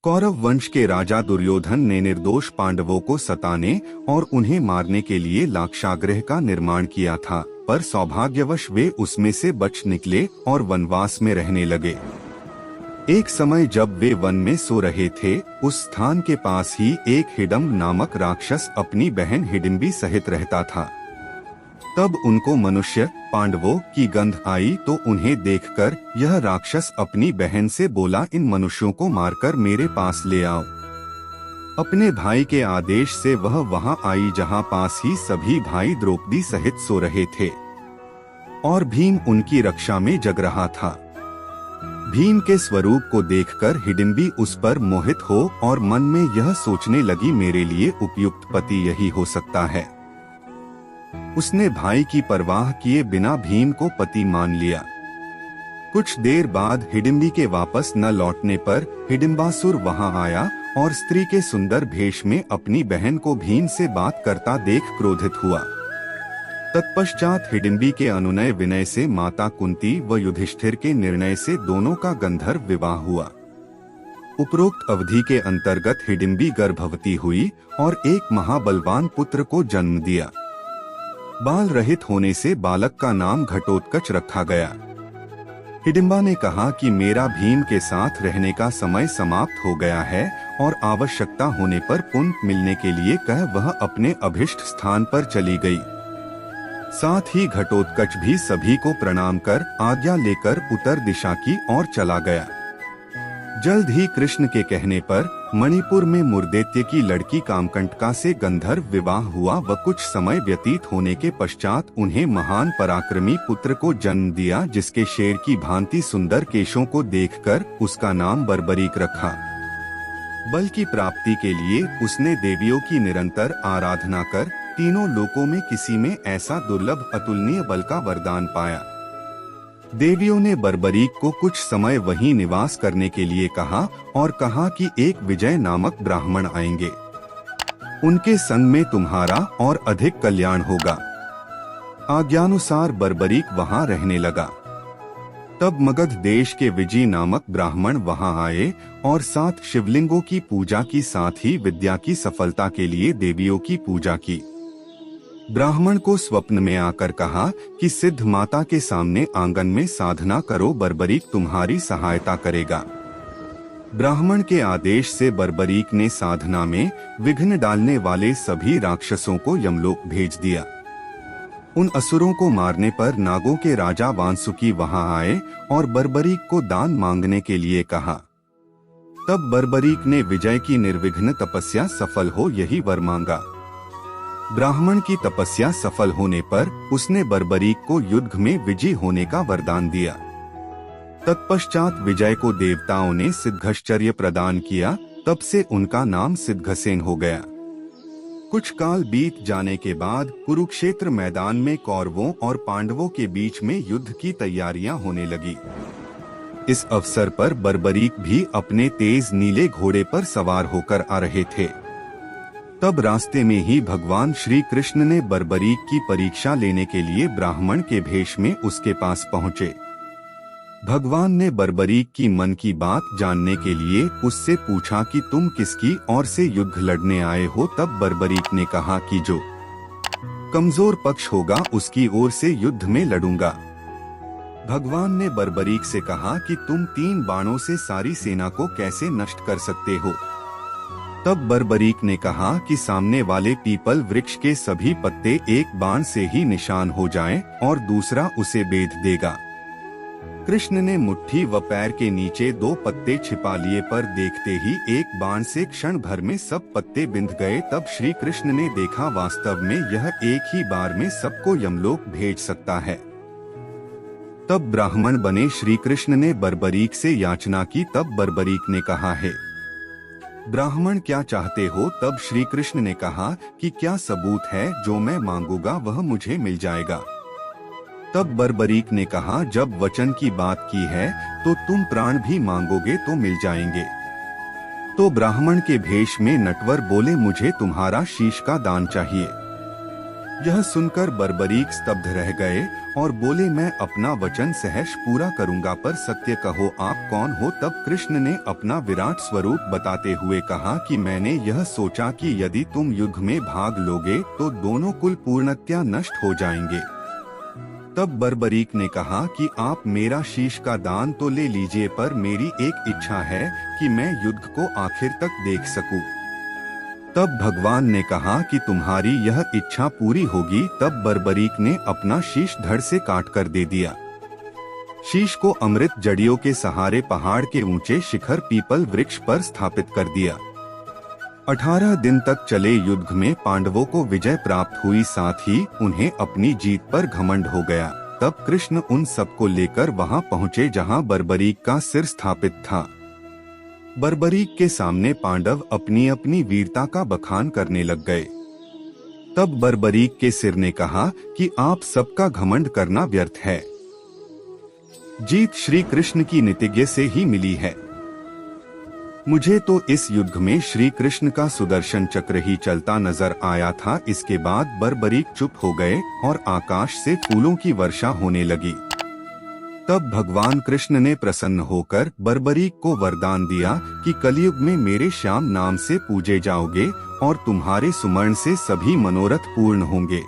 कौरव वंश के राजा दुर्योधन ने निर्दोष पांडवों को सताने और उन्हें मारने के लिए लाक्षागृह का निर्माण किया था, पर सौभाग्यवश वे उसमें से बच निकले और वनवास में रहने लगे। एक समय जब वे वन में सो रहे थे, उस स्थान के पास ही एक हिडम्ब नामक राक्षस अपनी बहन हिडिंबी सहित रहता था। तब उनको मनुष्य पांडवों की गंध आई तो उन्हें देखकर यह राक्षस अपनी बहन से बोला, इन मनुष्यों को मारकर मेरे पास ले आओ। अपने भाई के आदेश से वह वहां आई जहां पास ही सभी भाई द्रौपदी सहित सो रहे थे और भीम उनकी रक्षा में जग रहा था। भीम के स्वरूप को देखकर हिडिंबी उस पर मोहित हो और मन में यह सोचने लगी, मेरे लिए उपयुक्त पति यही हो सकता है। उसने भाई की परवाह किए बिना भीम को पति मान लिया। कुछ देर बाद हिडिंबी के वापस न लौटने पर हिडिंबासुर वहां आया और स्त्री के सुंदर भेष में अपनी बहन को भीम से बात करता देख क्रोधित हुआ। तत्पश्चात हिडिंबी के अनुनय विनय से माता कुंती व युधिष्ठिर के निर्णय से दोनों का गंधर्व विवाह हुआ। उपरोक्त अवधि के अंतर्गत हिडिंबी गर्भवती हुई और एक महाबलवान पुत्र को जन्म दिया। बाल रहित होने से बालक का नाम घटोत्कच रखा गया। हिडिंबा ने कहा कि मेरा भीम के साथ रहने का समय समाप्त हो गया है और आवश्यकता होने पर पुण्य मिलने के लिए कह वह अपने अभिष्ट स्थान पर चली गई। साथ ही घटोत्कच भी सभी को प्रणाम कर आज्ञा लेकर उत्तर दिशा की ओर चला गया। जल्द ही कृष्ण के कहने पर मणिपुर में मुर्दैत्य की लड़की कामकंटका से गंधर्व विवाह हुआ व कुछ समय व्यतीत होने के पश्चात उन्हें महान पराक्रमी पुत्र को जन्म दिया, जिसके शेर की भांति सुंदर केशों को देखकर उसका नाम बर्बरीक रखा। बल की प्राप्ति के लिए उसने देवियों की निरंतर आराधना कर तीनों लोकों में किसी में ऐसा दुर्लभ अतुलनीय बल का वरदान पाया। देवियों ने बर्बरीक को कुछ समय वहीं निवास करने के लिए कहा और कहा कि एक विजय नामक ब्राह्मण आएंगे, उनके संग में तुम्हारा और अधिक कल्याण होगा। आज्ञानुसार बर्बरीक वहां रहने लगा। तब मगध देश के विजय नामक ब्राह्मण वहां आए और 7 शिवलिंगों की पूजा की, साथ ही विद्या की सफलता के लिए देवियों की पूजा की। ब्राह्मण को स्वप्न में आकर कहा कि सिद्ध माता के सामने आंगन में साधना करो, बर्बरीक तुम्हारी सहायता करेगा। ब्राह्मण के आदेश से बर्बरीक ने साधना में विघ्न डालने वाले सभी राक्षसों को यमलोक भेज दिया। उन असुरों को मारने पर नागों के राजा वांसुकी वहां आए और बर्बरीक को दान मांगने के लिए कहा। तब बर्बरीक ने विजय की निर्विघ्न तपस्या सफल हो यही वर मांगा। ब्राह्मण की तपस्या सफल होने पर उसने बर्बरीक को युद्ध में विजयी होने का वरदान दिया। तत्पश्चात विजय को देवताओं ने सिद्धश्चर्य प्रदान किया, तब से उनका नाम सिद्धसेन हो गया। कुछ काल बीत जाने के बाद कुरुक्षेत्र मैदान में कौरवों और पांडवों के बीच में युद्ध की तैयारियां होने लगी। इस अवसर पर बर्बरीक भी अपने तेज नीले घोड़े पर सवार होकर आ रहे थे। तब रास्ते में ही भगवान श्री कृष्ण ने बर्बरीक की परीक्षा लेने के लिए ब्राह्मण के भेष में उसके पास पहुँचे। भगवान ने बर्बरीक की मन की बात जानने के लिए उससे पूछा कि तुम किसकी ओर से युद्ध लड़ने आए हो। तब बर्बरीक ने कहा कि जो कमजोर पक्ष होगा उसकी ओर से युद्ध में लड़ूंगा। भगवान ने बर्बरीक से कहा कि तुम 3 बाणों से सारी सेना को कैसे नष्ट कर सकते हो। तब बर्बरीक ने कहा कि सामने वाले पीपल वृक्ष के सभी पत्ते एक बाण से ही निशान हो जाएं और दूसरा उसे बेध देगा। कृष्ण ने मुट्ठी व पैर के नीचे 2 पत्ते छिपा लिए, पर देखते ही एक बाण से क्षण भर में सब पत्ते बिंध गए। तब श्री कृष्ण ने देखा वास्तव में यह एक ही बार में सबको यमलोक भेज सकता है। तब ब्राह्मण बने श्री कृष्ण ने बर्बरीक से याचना की। तब बर्बरीक ने कहा, है ब्राह्मण क्या चाहते हो। तब श्री कृष्ण ने कहा कि क्या सबूत है, जो मैं मांगूंगा वह मुझे मिल जाएगा। तब बर्बरीक ने कहा, जब वचन की बात की है तो तुम प्राण भी मांगोगे तो मिल जाएंगे। तो ब्राह्मण के भेष में नटवर बोले, मुझे तुम्हारा शीश का दान चाहिए। यह सुनकर बर्बरीक स्तब्ध रह गए और बोले, मैं अपना वचन सहर्ष पूरा करूंगा, पर सत्य कहो आप कौन हो। तब कृष्ण ने अपना विराट स्वरूप बताते हुए कहा कि मैंने यह सोचा कि यदि तुम युद्ध में भाग लोगे तो दोनों कुल पूर्णतया नष्ट हो जाएंगे। तब बर्बरीक ने कहा कि आप मेरा शीश का दान तो ले लीजिए, पर मेरी एक इच्छा है कि मैं युद्ध को आखिर तक देख सकूं। तब भगवान ने कहा कि तुम्हारी यह इच्छा पूरी होगी। तब बर्बरीक ने अपना शीश धड़ से काट कर दे दिया। शीश को अमृत जड़ियों के सहारे पहाड़ के ऊंचे शिखर पीपल वृक्ष पर स्थापित कर दिया। 18 दिन तक चले युद्ध में पांडवों को विजय प्राप्त हुई, साथ ही उन्हें अपनी जीत पर घमंड हो गया। तब कृष्ण उन सबको लेकर वहां पहुंचे जहां बर्बरीक का सिर स्थापित था। बर्बरीक के सामने पांडव अपनी अपनी वीरता का बखान करने लग गए। तब बर्बरीक के सिर ने कहा कि आप सबका घमंड करना व्यर्थ है। जीत श्री कृष्ण की नितिज्ञ से ही मिली है। मुझे तो इस युद्ध में श्री कृष्ण का सुदर्शन चक्र ही चलता नजर आया था। इसके बाद बर्बरीक चुप हो गए और आकाश से फूलों की वर्षा होने लगी। तब भगवान कृष्ण ने प्रसन्न होकर बर्बरीक को वरदान दिया कि कलयुग में मेरे श्याम नाम से पूजे जाओगे और तुम्हारे सुमरण से सभी मनोरथ पूर्ण होंगे।